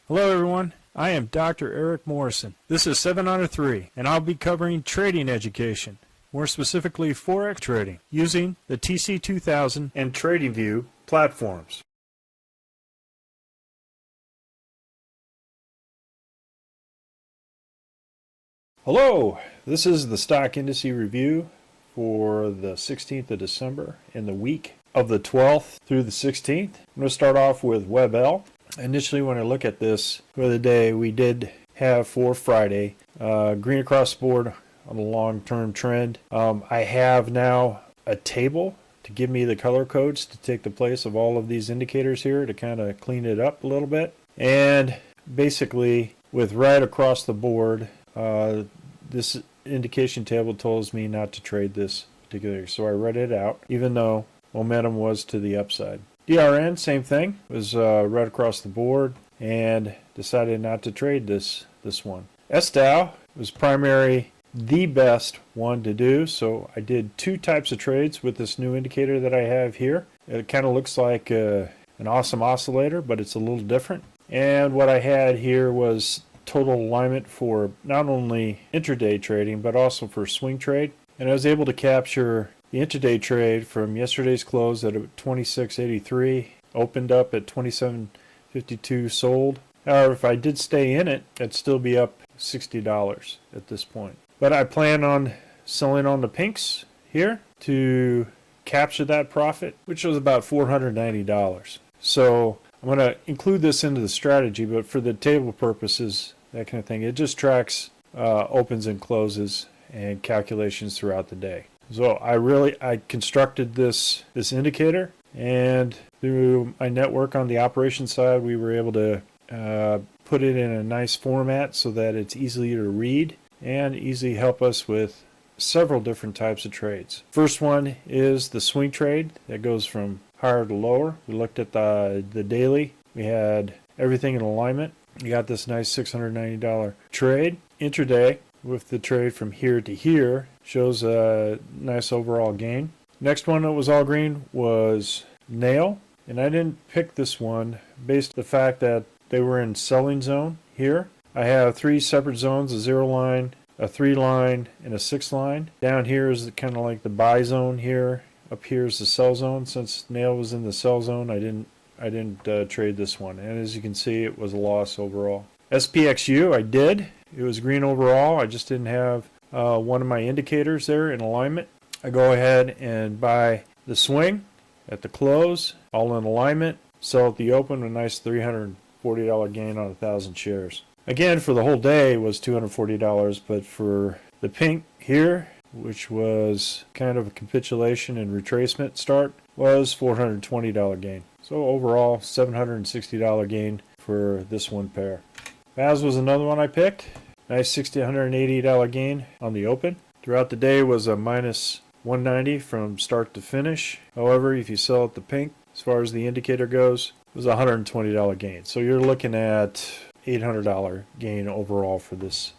Hello everyone, I am Dr. Eric Morrison. This is 7 Under 3, and I'll be covering trading education, more specifically FOREX trading, using the TC2000 and TradingView platforms. Hello, this is the stock indice review for the 16th of December in the week of the 12th through the 16th. I'm going to start off with WebL. Initially, when I look at this for the day, we did have for Friday green across the board on the long-term trend. I have now a table to give me the color codes to take the place of all of these indicators here to kind of clean it up a little bit. And basically, with right across the board, this indication table tells me not to trade this particular. So I read it out, even though momentum was to the upside. DRN, same thing, was right across the board and decided not to trade this one. SDOW was primary the best one to do, so I did two types of trades with this new indicator that I have here. It kind of looks like an awesome oscillator, but it's a little different. And what I had here was total alignment for not only intraday trading, but also for swing trade. And I was able to capture the intraday trade from yesterday's close at 26.83, opened up at 27.52, sold. However, if I did stay in it, it'd still be up $60 at this point. But I plan on selling on the pinks here to capture that profit, which was about $490. So I'm going to include this into the strategy, but for the table purposes, that kind of thing, it just tracks opens and closes and calculations throughout the day. So I constructed this indicator, and through my network on the operation side, we were able to put it in a nice format so that it's easy to read and easily help us with several different types of trades. First one is the swing trade that goes from higher to lower. We looked at the daily. We had everything in alignment. You got this nice $690 trade. Intraday, with the trade from here to here, shows a nice overall gain. Next one that was all green was nail, and I didn't pick this one based on the fact that they were in selling zone here. I have three separate zones: a 0 line, a 3 line, and a 6 line. Down here is kind of like the buy zone here. Up here is the sell zone. Since nail was in the sell zone, I didn't trade this one, and as you can see, it was a loss overall. SPXU, I did. It was green overall. I just didn't have one of my indicators there in alignment. I go ahead and buy the swing at the close, all in alignment, sell at the open, a nice $340 gain on 1,000 shares. Again, for the whole day was $240, but for the pink here, which was kind of a capitulation and retracement start, was $420 gain. So overall, $760 gain for this one pair. BAS was another one I picked. Nice $180 gain on the open. Throughout the day was a minus 190 from start to finish. However, if you sell at the pink, as far as the indicator goes, it was a $120 gain. So you're looking at $800 gain overall for this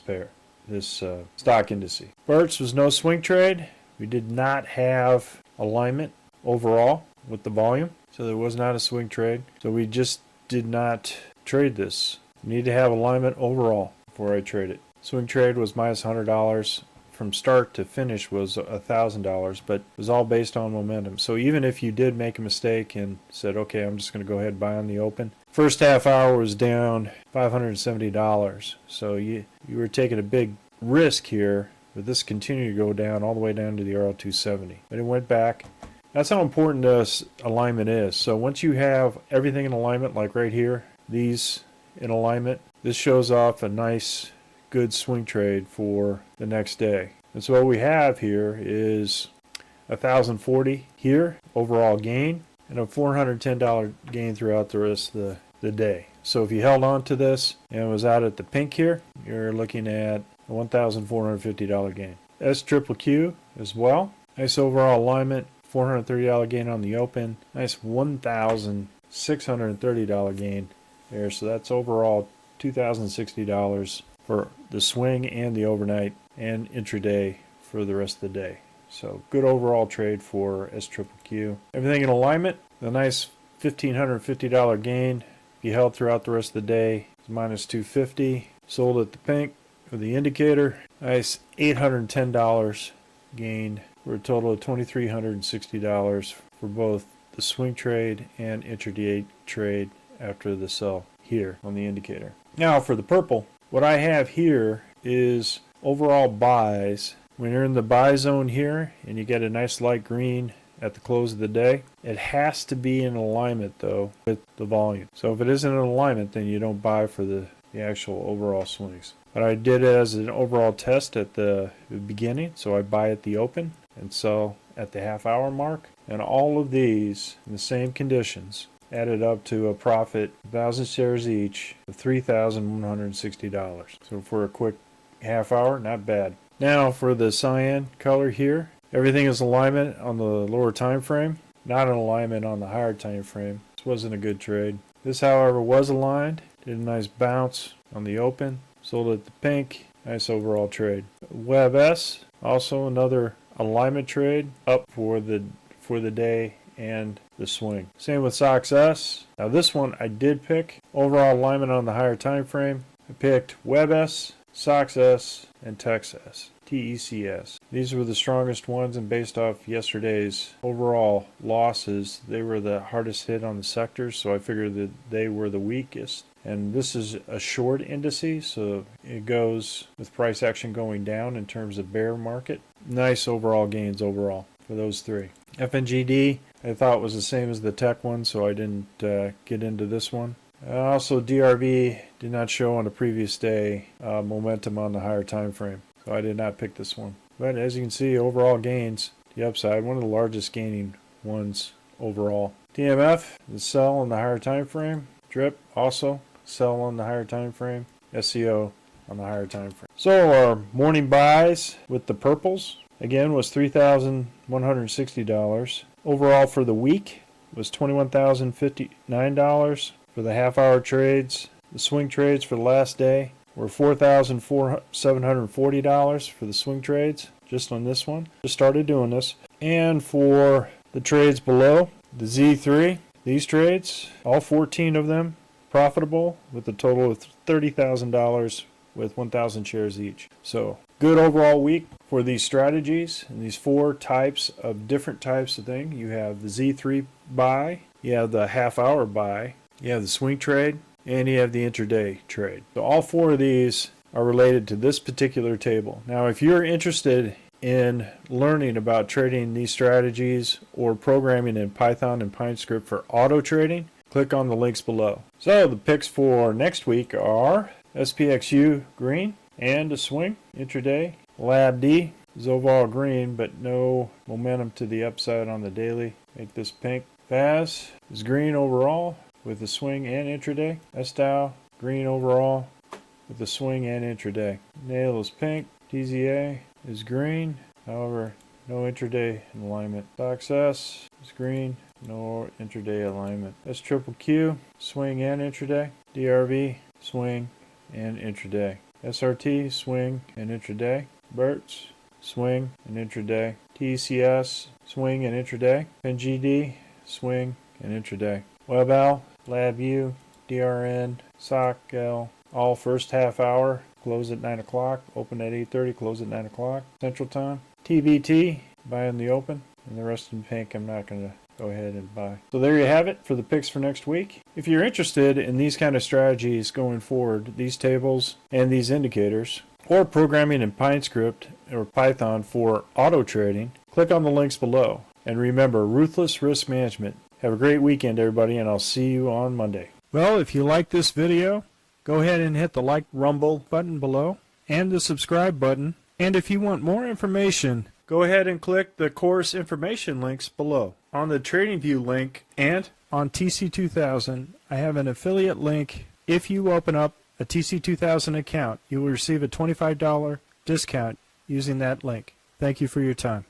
pair, this stock indice. BERTS was no swing trade. We did not have alignment overall with the volume, so there was not a swing trade. So we just did not trade this. You need to have alignment overall before I trade it. Swing trade was minus $100. From start to finish was $1,000, but it was all based on momentum. So even if you did make a mistake and said, okay, I'm just going to go ahead and buy on the open, first half hour was down $570. So you were taking a big risk here, but this continued to go down all the way down to the RL270. But it went back. That's how important alignment is. So once you have everything in alignment, like right here, these in alignment, this shows off a nice, good swing trade for the next day. And so what we have here is 1,040 here, overall gain, and a $410 gain throughout the rest of the day. So if you held on to this and was out at the pink here, you're looking at a $1,450 gain. SQQQ as well. Nice overall alignment, $430 gain on the open. Nice $1,630 gain there. So that's overall $2,060 for the swing and the overnight and intraday for the rest of the day. So good overall trade for SQQQ. Everything in alignment. A nice $1,550 gain He held throughout the rest of the day. It's minus 250. Sold at the pink with the indicator. Nice $810 gained for a total of $2,360 for both the swing trade and intraday trade after the sell here on the indicator. Now for the purple, what I have here is overall buys. When you're in the buy zone here and you get a nice light green at the close of the day, it has to be in alignment though with the volume. So if it isn't in alignment, then you don't buy for the actual overall swings. But I did it as an overall test at the beginning, so I buy at the open and sell at the half hour mark. And all of these in the same conditions added up to a profit, 1,000 shares each, of $3,160. So for a quick half hour, not bad. Now for the cyan color here, everything is alignment on the lower time frame, not an alignment on the higher time frame. This wasn't a good trade. This, however, was aligned. Did a nice bounce on the open. Sold at the pink. Nice overall trade. Web S, also another alignment trade, up for the day and the swing. Same with SOX S. Now this one I did pick overall alignment on the higher time frame. I picked Web S, SOX S, and Tex S. TECS. These were the strongest ones, and based off yesterday's overall losses, they were the hardest hit on the sectors, so I figured that they were the weakest. And this is a short indice, so it goes with price action going down in terms of bear market. Nice overall gains overall for those three. FNGD I thought was the same as the tech one, so I didn't get into this one. Also, DRV did not show on the previous day momentum on the higher time frame, so I did not pick this one. But as you can see, overall gains, the upside, one of the largest gaining ones overall. TMF, the sell on the higher time frame. DRIP, also sell on the higher time frame. SCO on the higher time frame. So our morning buys with the purples, again, was $3,160. Overall for the week was $21,059. For the half-hour trades, the swing trades for the last day were $4,740 for the swing trades, just on this one. Just started doing this. And for the trades below, the Z3, these trades, all 14 of them, profitable with a total of $30,000 with 1,000 shares each. So good overall week for these strategies and these four types of different types of thing. You have the Z3 buy, you have the half-hour buy, you have the swing trade, and you have the intraday trade. So all four of these are related to this particular table. Now, if you're interested in learning about trading these strategies or programming in Python and PineScript for auto trading, click on the links below. So the picks for next week are SPXU green and a swing intraday. Lab D is overall green, but no momentum to the upside on the daily. Make this pink. FAS is green overall with the swing and intraday. SDOW green overall with the swing and intraday. Nail is pink. TZA is green, however no intraday alignment. SOX S is green, no intraday alignment. SQQQ swing and intraday. DRV swing and intraday. SRT swing and intraday. BERTS swing and intraday. TCS swing and intraday. NGD swing and intraday. WebAL, LabU, DRN, SOCL, all first half hour, close at 9 o'clock, open at 8:30, close at 9 o'clock Central Time. TBT, buy in the open, and the rest in pink I'm not going to go ahead and buy. So there you have it for the picks for next week. If you're interested in these kind of strategies going forward, these tables and these indicators, or programming in PineScript or Python for auto trading, click on the links below. And remember, ruthless risk management. Have a great weekend, everybody, and I'll see you on Monday. Well, if you like this video, go ahead and hit the like rumble button below and the subscribe button. And if you want more information, go ahead and click the course information links below. On the TradingView link and on TC2000, I have an affiliate link. If you open up a TC2000 account, you will receive a $25 discount using that link. Thank you for your time.